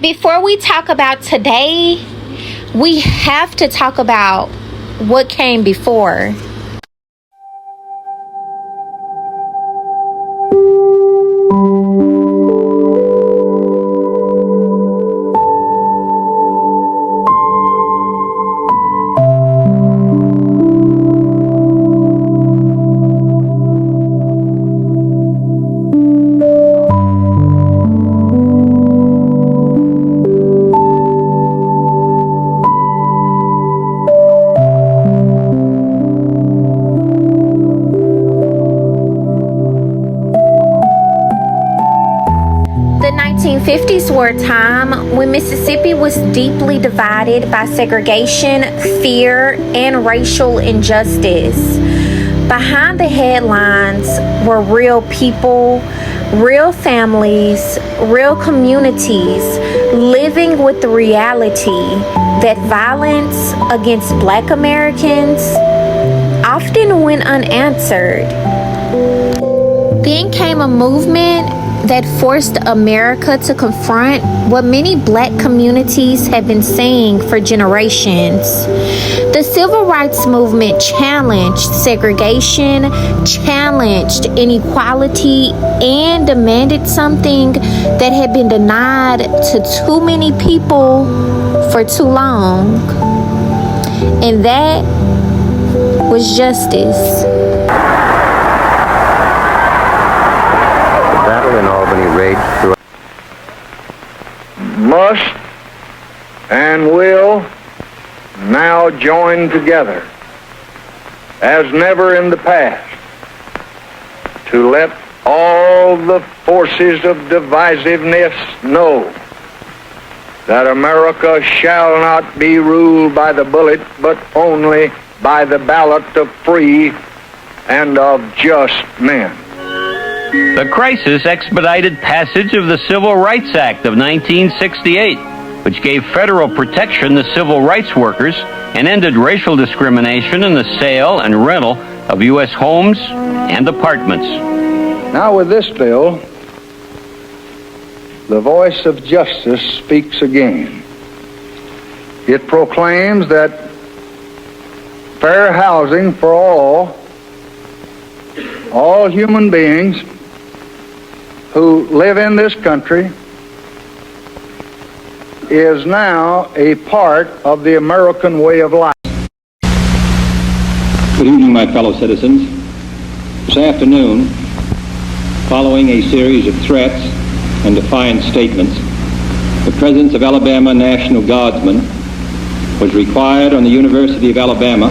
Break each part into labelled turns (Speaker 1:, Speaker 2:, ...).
Speaker 1: Before we talk about today, we have to talk about what came before. The 1950s were a time when Mississippi was deeply divided by segregation, fear, and racial injustice. Behind the headlines were real people, real families, real communities living with the reality that violence against Black Americans often went unanswered. Then came a movement that forced America to confront what many Black communities have been saying for generations. The Civil Rights Movement challenged segregation, challenged inequality, and demanded something that had been denied to too many people for too long. And that was justice.
Speaker 2: In Albany raged through.
Speaker 3: Must and will now join together as never in the past to let all the forces of divisiveness know that America shall not be ruled by the bullet, but only by the ballot of free and of just men.
Speaker 4: The crisis expedited passage of the Civil Rights Act of 1968, which gave federal protection to civil rights workers and ended racial discrimination in the sale and rental of U.S. homes and apartments.
Speaker 3: Now with this bill, the voice of justice speaks again. It proclaims that fair housing for all human beings who live in this country is now a part of the American way of life.
Speaker 5: Good evening, my fellow citizens. This afternoon, following a series of threats and defiant statements, the presence of Alabama National Guardsmen was required on the University of Alabama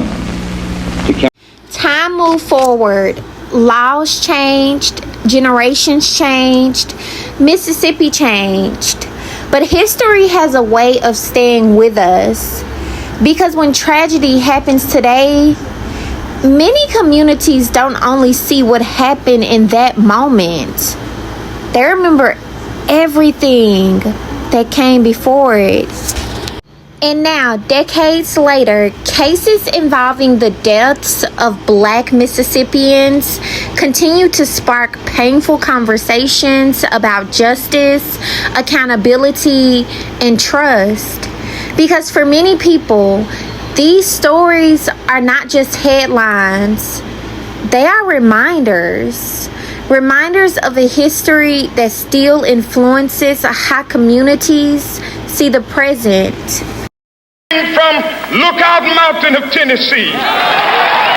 Speaker 5: to
Speaker 1: Time moved forward. Laws changed, generations changed, Mississippi changed. But history has a way of staying with us. Because when tragedy happens today, many communities don't only see what happened in that moment. They remember everything that came before it. And now, decades later, cases involving the deaths of Black Mississippians continue to spark painful conversations about justice, accountability, and trust. Because for many people, these stories are not just headlines, they are reminders. Reminders of a history that still influences how communities see the present.
Speaker 6: From Lookout Mountain of Tennessee,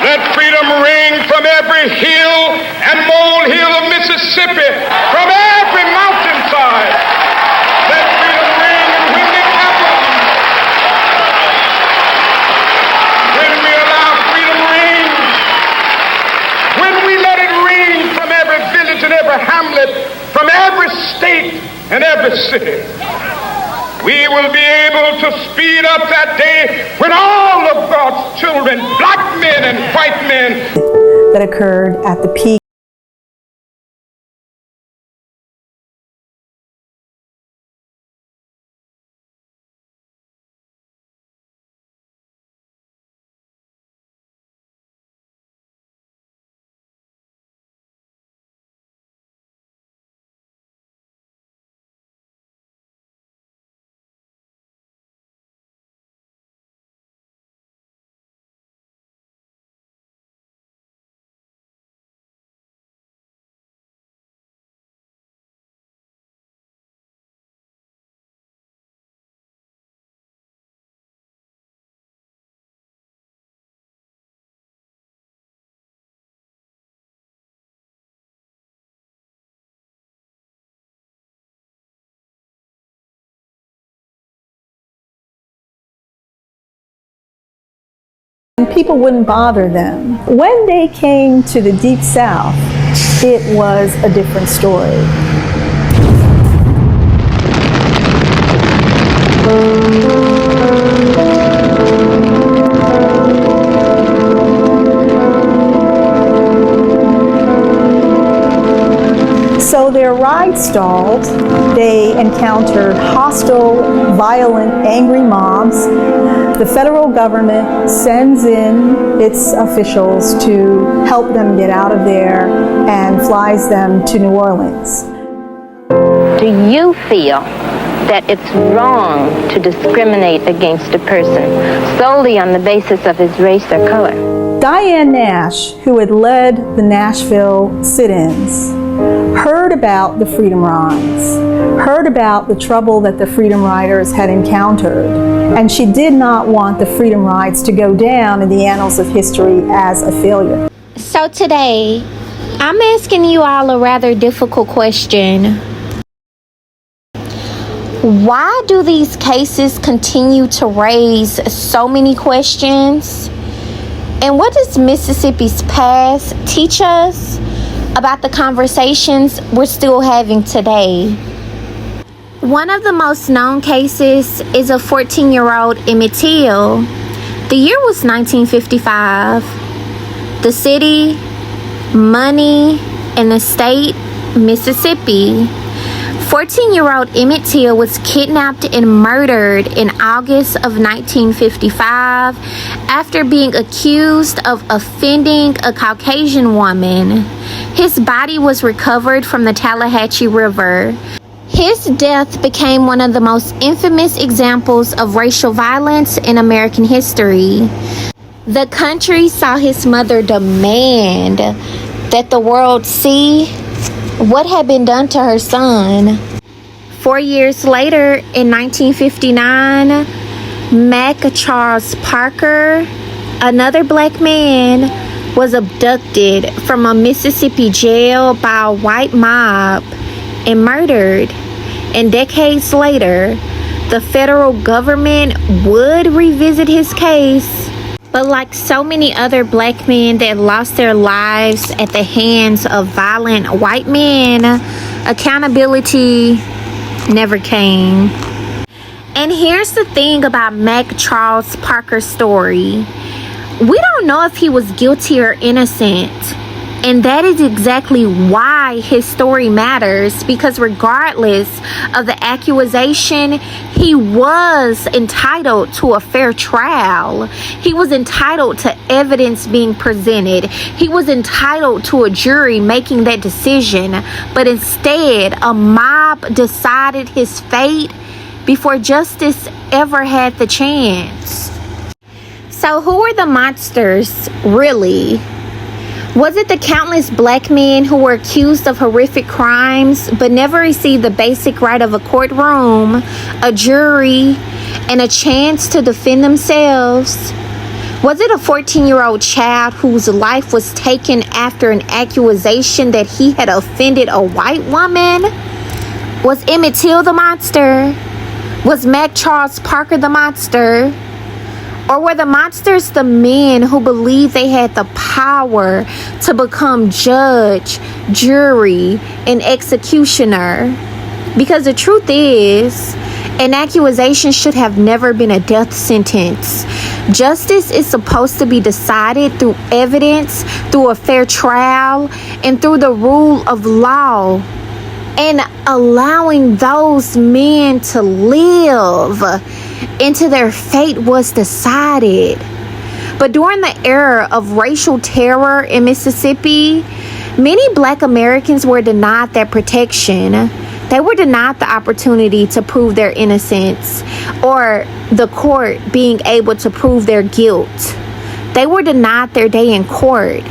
Speaker 6: let freedom ring from every hill and molehill of Mississippi, from every mountainside. Let freedom ring in Whitney Capital. When we allow freedom ring, when we let it ring from every village and every hamlet, from every state and every city, we will be able to speed up that day when all of God's children, black men and white men,
Speaker 7: that occurred at the peak and people wouldn't bother them. When they came to the Deep South, it was a different story. So their ride stalled. They encountered hostile, violent, angry mobs. The federal government sends in its officials to help them get out of there and flies them to New Orleans.
Speaker 8: Do you feel that it's wrong to discriminate against a person solely on the basis of his race or color?
Speaker 7: Diane Nash, who had led the Nashville sit-ins, heard about the Freedom Rides, heard about the trouble that the Freedom Riders had encountered, and she did not want the Freedom Rides to go down in the annals of history as a failure.
Speaker 1: So today, I'm asking you all a rather difficult question. Why do these cases continue to raise so many questions? And what does Mississippi's past teach us about the conversations we're still having today? One of the most known cases is of 14-year-old Emmett Till. The year was 1955. The city, money, and the state, Mississippi. 14-year-old Emmett Till was kidnapped and murdered in August of 1955 after being accused of offending a Caucasian woman. His body was recovered from the Tallahatchie River. His death became one of the most infamous examples of racial violence in American history. The country saw his mother demand that the world see what had been done to her son. 4 years later, in 1959, Mac Charles Parker, another black man, was abducted from a Mississippi jail by a white mob and murdered. And decades later, the federal government would revisit his case. But like so many other black men that lost their lives at the hands of violent white men, accountability never came. And here's the thing about Mac Charles Parker's story. We don't know if he was guilty or innocent. And that is exactly why his story matters, because regardless of the accusation, he was entitled to a fair trial. He was entitled to evidence being presented. He was entitled to a jury making that decision. But instead, a mob decided his fate before justice ever had the chance. So who are the monsters, really? Was it the countless black men who were accused of horrific crimes but never received the basic right of a courtroom, a jury, and a chance to defend themselves? Was it a 14-year-old child whose life was taken after an accusation that he had offended a white woman? Was Emmett Till the monster? Was Mac Charles Parker the monster? Or were the monsters the men who believed they had the power to become judge, jury, and executioner? Because the truth is, an accusation should have never been a death sentence. Justice is supposed to be decided through evidence, through a fair trial, and through the rule of law. And allowing those men to live until their fate was decided. But during the era of racial terror in Mississippi, many black Americans were denied that protection. They were denied the opportunity to prove their innocence or the court being able to prove their guilt. They were denied their day in court.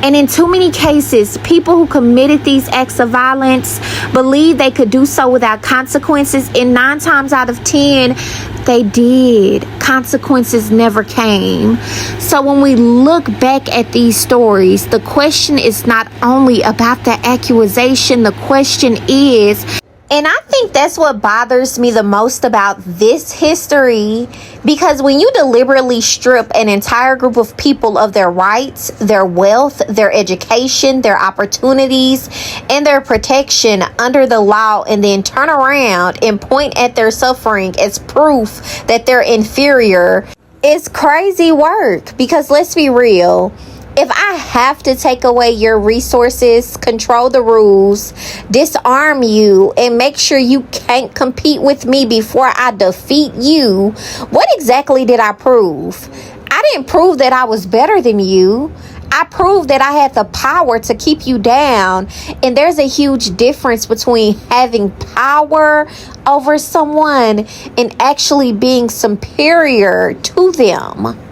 Speaker 1: And in too many cases, people who committed these acts of violence believed they could do so without consequences, and 9 times out of 10, they did. Consequences never came. So when we look back at these stories, the question is not only about the accusation, the question is, and I think that's what bothers me the most about this history, Because when you deliberately strip an entire group of people of their rights, their wealth, their education, their opportunities, and their protection under the law, and then turn around and point at their suffering as proof that they're inferior, it's crazy work. Because let's be real, if I have to take away your resources, control the rules, disarm you, and make sure you can't compete with me before I defeat you, what exactly did I prove? I didn't prove that I was better than you. I proved that I had the power to keep you down. And there's a huge difference between having power over someone and actually being superior to them.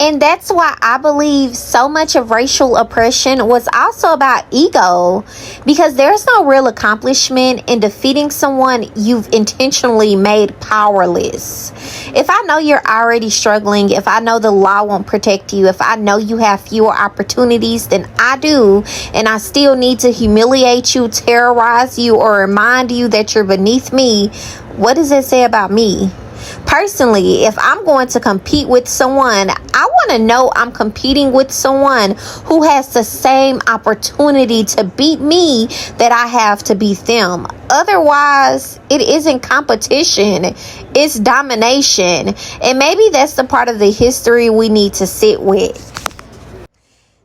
Speaker 1: And that's why I believe so much of racial oppression was also about ego, because there's no real accomplishment in defeating someone you've intentionally made powerless. If I know you're already struggling, if I know the law won't protect you, if I know you have fewer opportunities than I do, and I still need to humiliate you, terrorize you, or remind you that you're beneath me, what does that say about me? Personally, if I'm going to compete with someone, I want to know I'm competing with someone who has the same opportunity to beat me that I have to beat them. Otherwise, it isn't competition, it's domination. And maybe that's the part of the history we need to sit with.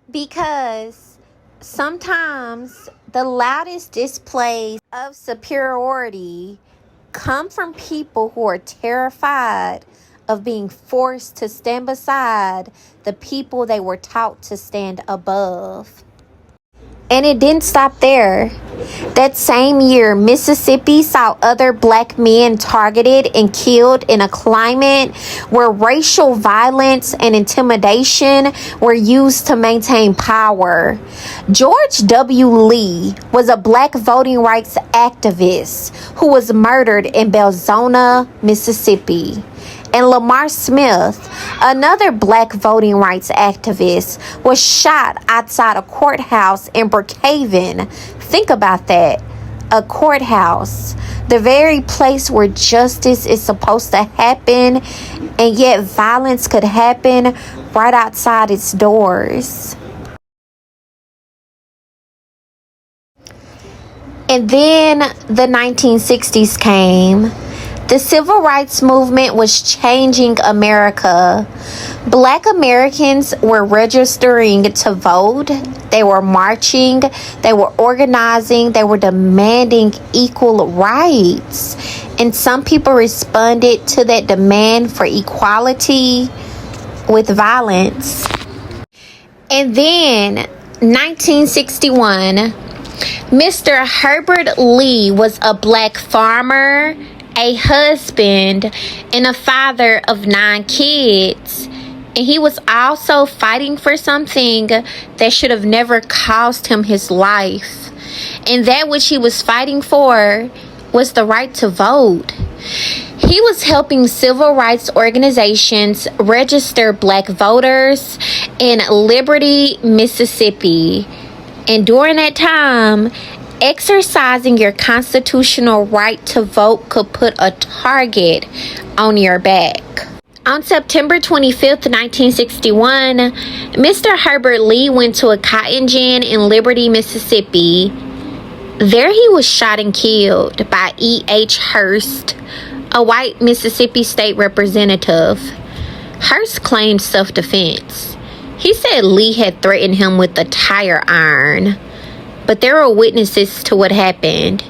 Speaker 1: Because sometimes the loudest displays of superiority come from people who are terrified of being forced to stand beside the people they were taught to stand above. And it didn't stop there. That same year, Mississippi saw other black men targeted and killed in a climate where racial violence and intimidation were used to maintain power. George W. Lee was a black voting rights activist who was murdered in Belzona, Mississippi. And Lamar Smith, another black voting rights activist, was shot outside a courthouse in Brookhaven. Think about that. A courthouse. The very place where justice is supposed to happen, and yet violence could happen right outside its doors. And then the 1960s came. The civil rights movement was changing America. Black Americans were registering to vote. They were marching. They were organizing. They were demanding equal rights. And some people responded to that demand for equality with violence. And then, 1961, Mr. Herbert Lee was a black farmer, a husband, and a father of 9 kids. And he was also fighting for something that should have never cost him his life. And that which he was fighting for was the right to vote. He was helping civil rights organizations register black voters in Liberty, Mississippi. And during that time, exercising your constitutional right to vote could put a target on your back. On September 25th, 1961, Mr. Herbert Lee went to a cotton gin in Liberty, Mississippi. There he was shot and killed by E.H. Hurst, a white Mississippi state representative. Hurst claimed self-defense. He said Lee had threatened him with a tire iron. But there were witnesses to what happened.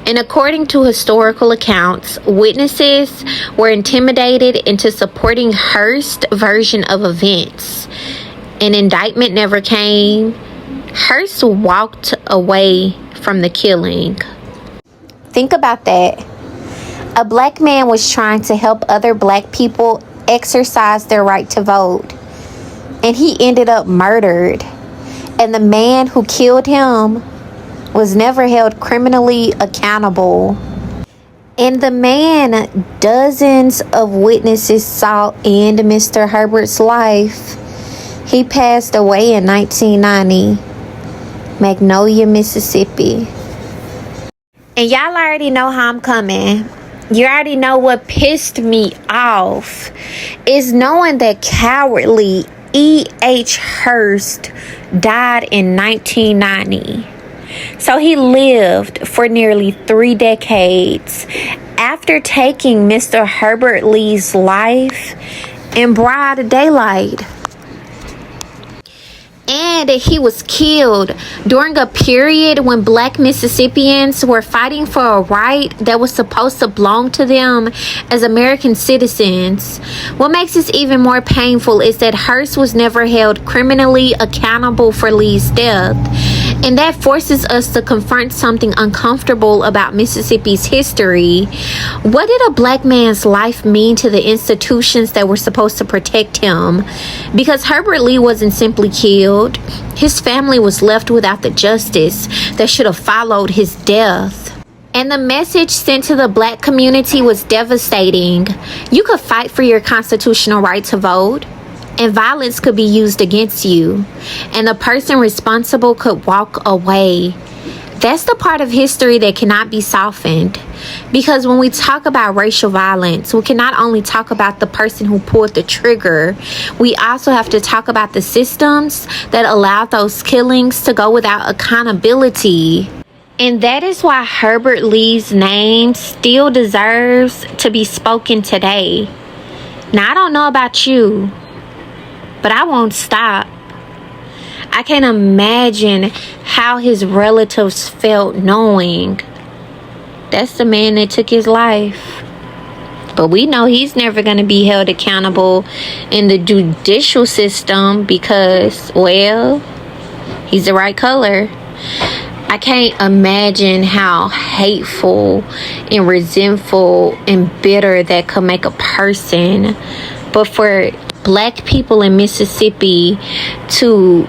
Speaker 1: And according to historical accounts, witnesses were intimidated into supporting Hurst's version of events. An indictment never came. Hurst walked away from the killing. Think about that. A black man was trying to help other black people exercise their right to vote. And he ended up murdered. And the man who killed him was never held criminally accountable. And the man dozens of witnesses saw end Mr. Herbert's life. He passed away in 1990, Magnolia, Mississippi. And y'all already know how I'm coming. You already know what pissed me off is knowing that cowardly E.H. Hurst died in 1990. So he lived for nearly 3 decades after taking Mr. Herbert Lee's life in broad daylight. And he was killed during a period when Black Mississippians were fighting for a right that was supposed to belong to them as American citizens. What makes this even more painful is that Hearst was never held criminally accountable for Lee's death. And that forces us to confront something uncomfortable about Mississippi's history. What did a black man's life mean to the institutions that were supposed to protect him? Because Herbert Lee wasn't simply killed. His family was left without the justice that should have followed his death. And the message sent to the black community was devastating. You could fight for your constitutional right to vote, and violence could be used against you, and the person responsible could walk away. That's the part of history that cannot be softened. Because when we talk about racial violence, we can not only talk about the person who pulled the trigger, we also have to talk about the systems that allowed those killings to go without accountability. And that is why Herbert Lee's name still deserves to be spoken today. Now, I don't know about you, but I won't stop. I can't imagine how his relatives felt knowing that's the man that took his life. But we know he's never going to be held accountable in the judicial system because, well, he's the right color. I can't imagine how hateful and resentful and bitter that could make a person. But for black people in Mississippi to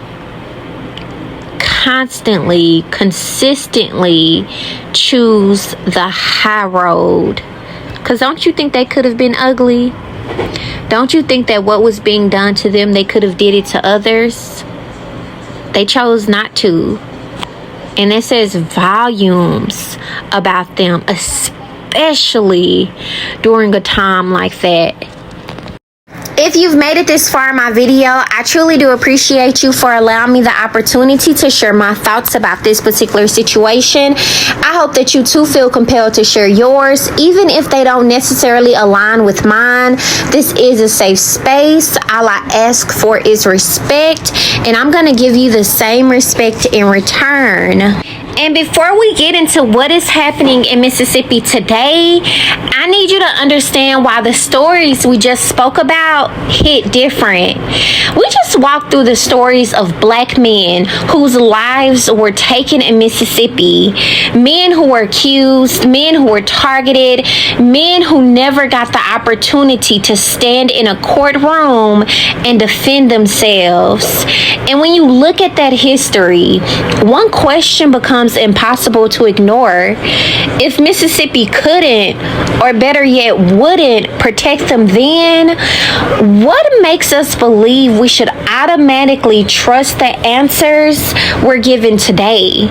Speaker 1: constantly, consistently choose the high road. Because don't you think they could have been ugly? Don't you think that what was being done to them, they could have did it to others? They chose not to. And it says volumes about them, especially during a time like that. If you've made it this far in my video, I truly do appreciate you for allowing me the opportunity to share my thoughts about this particular situation. I hope that you too feel compelled to share yours, even if they don't necessarily align with mine. This is a safe space. All I ask for is respect, and I'm going to give you the same respect in return. And before we get into what is happening in Mississippi today, I need you to understand why the stories we just spoke about hit different. We just walked through the stories of black men whose lives were taken in Mississippi, men who were accused, men who were targeted, men who never got the opportunity to stand in a courtroom and defend themselves. And when you look at that history, one question becomes impossible to ignore. If Mississippi couldn't, or better yet wouldn't, protect them then, what makes us believe we should automatically trust the answers we're given today?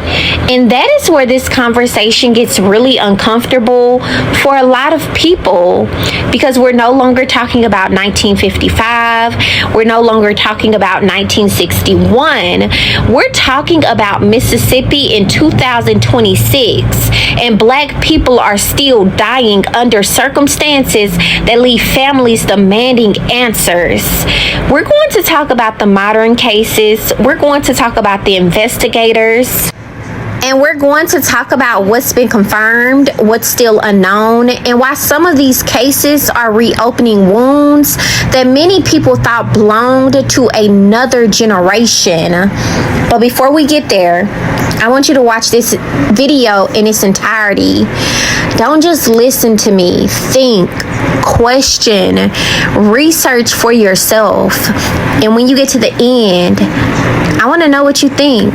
Speaker 1: And that is where this conversation gets really uncomfortable for a lot of people, because we're no longer talking about 1955. We're no longer talking about 1961. We're talking about Mississippi in 2026, and black people are still dying under circumstances that leave families demanding answers. We're going to talk about the modern cases. We're going to talk about the investigators. And we're going to talk about what's been confirmed, what's still unknown, and why some of these cases are reopening wounds that many people thought belonged to another generation. But before we get there, I want you to watch this video in its entirety. Don't just listen to me. Think, question, research for yourself. And when you get to the end, I want to know what you think.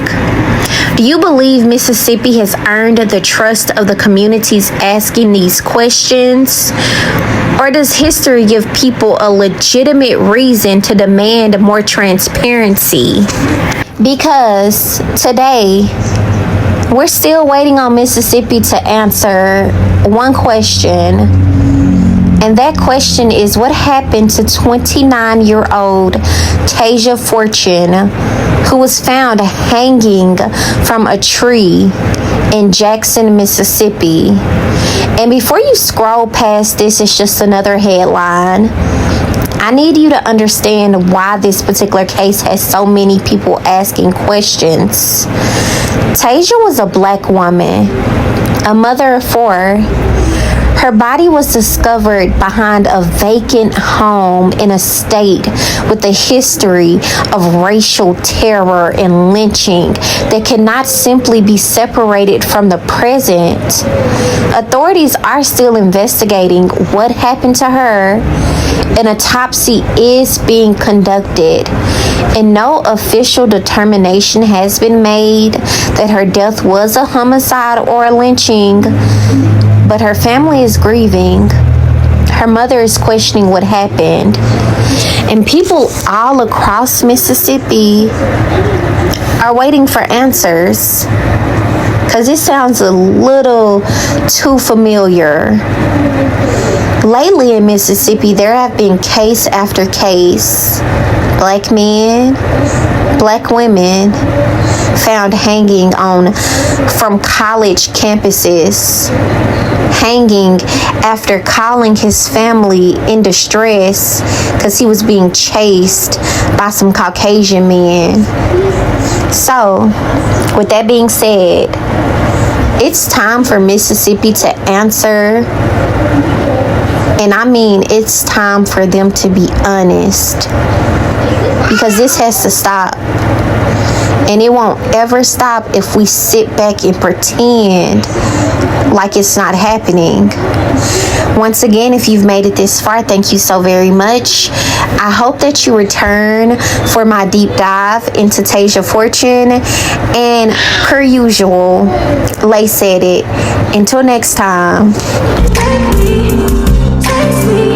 Speaker 1: Do you believe Mississippi has earned the trust of the communities asking these questions? Or does history give people a legitimate reason to demand more transparency? Because today, We're still waiting on Mississippi to answer one question. And that question is, what happened to 29-year-old Tasia Fortune, who was found hanging from a tree in Jackson, Mississippi? And before you scroll past this, it's just another headline. I need you to understand why this particular case has so many people asking questions. Tasia was a black woman, a mother of 4. Her body was discovered behind a vacant home in a state with a history of racial terror and lynching that cannot simply be separated from the present. Authorities are still investigating what happened to her. An autopsy is being conducted, and no official determination has been made that her death was a homicide or a lynching. But her family is grieving. Her mother is questioning what happened. And people all across Mississippi are waiting for answers, because it sounds a little too familiar. Lately in Mississippi, there have been case after case. Black men, black women found hanging from college campuses, hanging after calling his family in distress because he was being chased by some Caucasian men. So, with that being said, it's time for Mississippi to answer. And I mean, it's time for them to be honest, because this has to stop. And it won't ever stop if we sit back and pretend like it's not happening. Once again, if you've made it this far, thank you so very much. I hope that you return for my deep dive into Tasia Fortune. And per usual, Lay said it. Until next time. Take me.